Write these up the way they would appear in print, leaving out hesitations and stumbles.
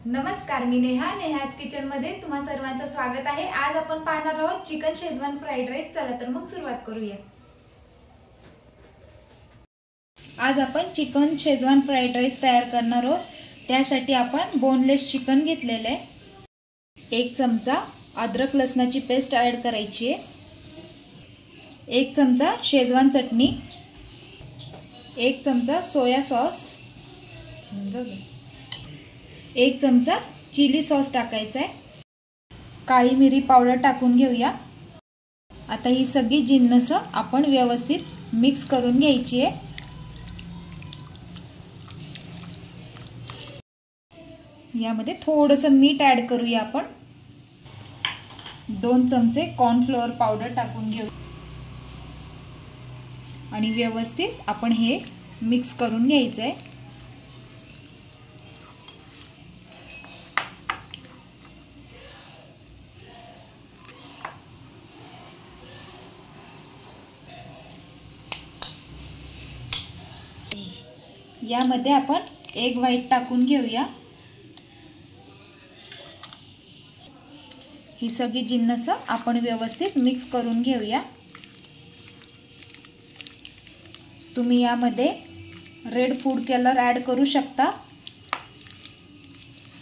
नमस्कार, मी नेहाज किचन मध्ये तुम्हा सर्वांचं स्वागत आहे। आज आपण पाहणार आहोत चिकन शेजवान फ्राइड राईस। चला तर मग सुरुवात करूया। आज आपण चिकन शेजवान फ्राइड राईस तयार करणार आहोत। त्यासाठी आपण बोनलेस चिकन घेतलेले आहे। 1 चमचा अद्रक लसणाची पेस्ट ऍड करायची आहे। 1 चमचा शेजवान चटणी, 1 चमचा सोया सॉस, 1 चमचा चिली सॉस टाकायचा आहे। काळी मिरी पावडर टाकून घेऊया। आता ही सगळी जिन्नस आपण व्यवस्थित मिक्स करून घ्यायची आहे। यामध्ये थोडंसं मीठ ऍड करूया आपण। 2 चमचे कॉर्नफ्लोअर पावडर टाकून घेऊ आणि व्यवस्थित आपण हे मिक्स करून घ्यायचं आहे। यामध्ये आपण एग व्हाईट टाकून घेऊया। ही सगळी जिन्नस आपण व्यवस्थित मिक्स करून घेऊया। तुम्ही यामध्ये रेड फूड कलर ऍड करू शकता।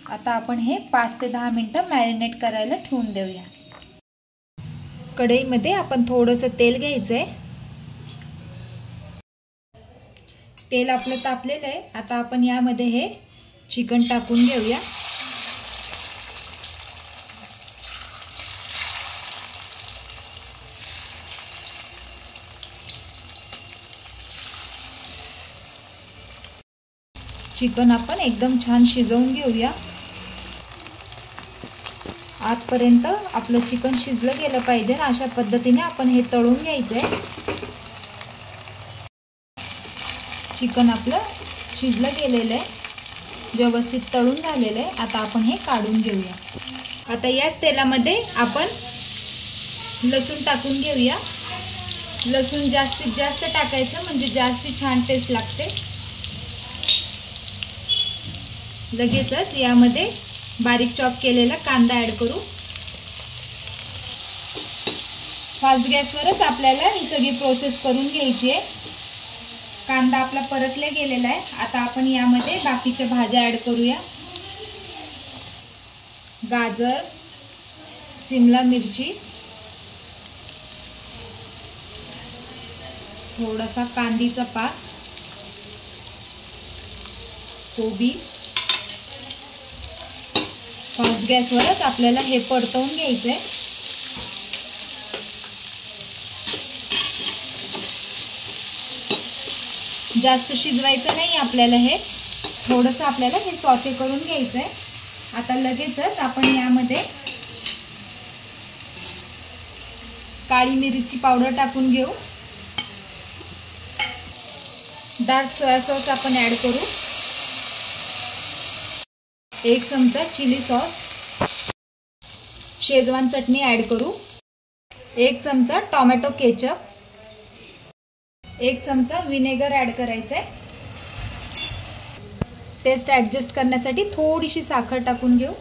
आता आपण हे 5 ते 10 मिनिटं मॅरिनेट करायला ठेवून देऊया। कढईमध्ये आपण थोडंसं तेल घ्यायचंय। तेल आपलं तापलेलं आहे। आता आपण यामध्ये हे चिकन टाकून घेऊया। चिकन आपण एकदम छान शिजवून घेऊया। आतपर्यंत आपलं चिकन शिजलं गेलं पाहिजे ना, अशा पद्धतीने आपण हे तळून घ्यायचंय। चिकन आपलं शिजलं गेलेलं आहे, व्यवस्थित तळून झालेलं आहे। आता आपण हे काढून घेऊया। आता याच तेलामध्ये आपण लसूण टाकून घेऊया। लसूण जास्तीत जास्त टाकायचं, म्हणजे जास्त छान टेस्ट लागते। लगेचच यामध्ये बारीक चॉप केलेला कांदा ऍड करू। फास्ट गॅसवरच आपल्याला ही सगळी प्रोसेस करून घ्यायची आहे। कांदा आपला परतला गेलेला आहे। आता आपण यामध्ये बाकीच्या भाज्या ऍड करूया। गाजर, शिमला मिरची, थोडासा कांदीचा पात, कोबी। फास्ट गॅसवरच आपल्याला हे परतवून घ्यायचंय। जास्त शिजवायचं नाही आपल्याला, हे थोडंसं आपल्याला हे सॉटे करून घ्यायचंय। आता लगेचच आपण यामध्ये काळी मिरीची पावडर टाकून घेऊ। डार्क सोया सॉस आपण ऍड करू। 1 चमचा चिली सॉस, शेजवान चटणी ऍड करू। 1 चमचा टोमॅटो केचप, 1 चमचा विनेगर ऍड करायचंय। टेस्ट ऍडजस्ट करण्यासाठी थोडीशी साखर टाकून घेऊ।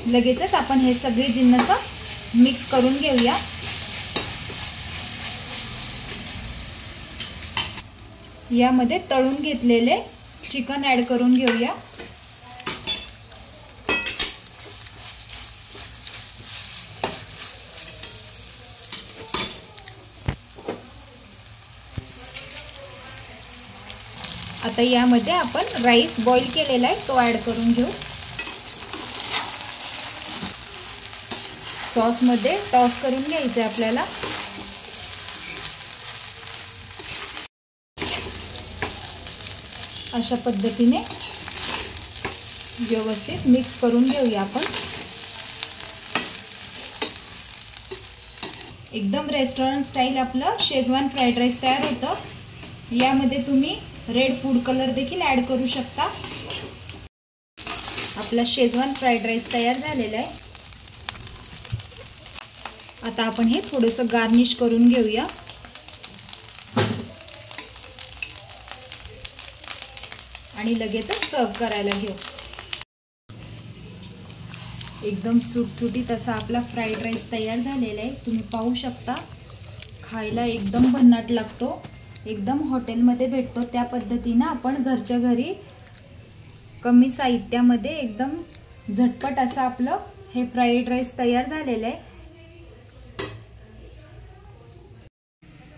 लगेचच आपण हे सगळे जिन्नस मिक्स करून घेऊया। यामध्ये तळून घेतलेले चिकन ऍड करून घेऊया। आता यामध्ये आपण राईस बॉईल केलेला आहे तो ऍड करून घेऊ। सॉस मध्ये टॉस करून घ्यायचं आहे आपल्याला। अशा पद्धतीने व्यवस्थित मिक्स करून घेऊया आपण। एकदम रेस्टॉरंट स्टाईल आपलं शेजवान फ्राइड राईस तयार होतं। यामध्ये तुम्ही रेड फूड कलर देखील ऍड करू शकता। आपला शेजवान फ्राइड राईस तयार झालेला आहे। आता आपण हे थोडंसं गार्निश करून घेऊया। आणि लगेचच सर्व करायला घेऊ। एकदम सुटसुटीत असा आपला फ्राईड राईस तयार झालेला आहे. तुम्ही पाहू शकता. खायला एकदम भन्नाट लागतो. एकदम हॉटेलमध्ये भेटतो त्या पद्धतीनं आपण घरच्या घरी कमी साहित्यामध्ये एकदम झटपट असं आपलं हे फ्राईड राईस तयार झालेलं आहे.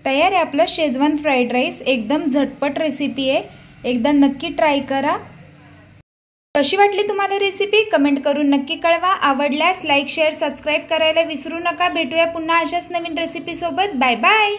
तयार आहे आपलं शेजवान फ्राईड राईस. एकदम झटपट रेसिपी आहे. एकदा नक्की ट्राय करा. कशी वाटली तुम्हाला रेसिपी कमेंट करून नक्की कळवा. आवडल्यास लाईक शेअर सबस्क्राईब करायला विसरू नका. भेटूया पुन्हा अशाच नवीन रेसिपी सोबत. Bye bye.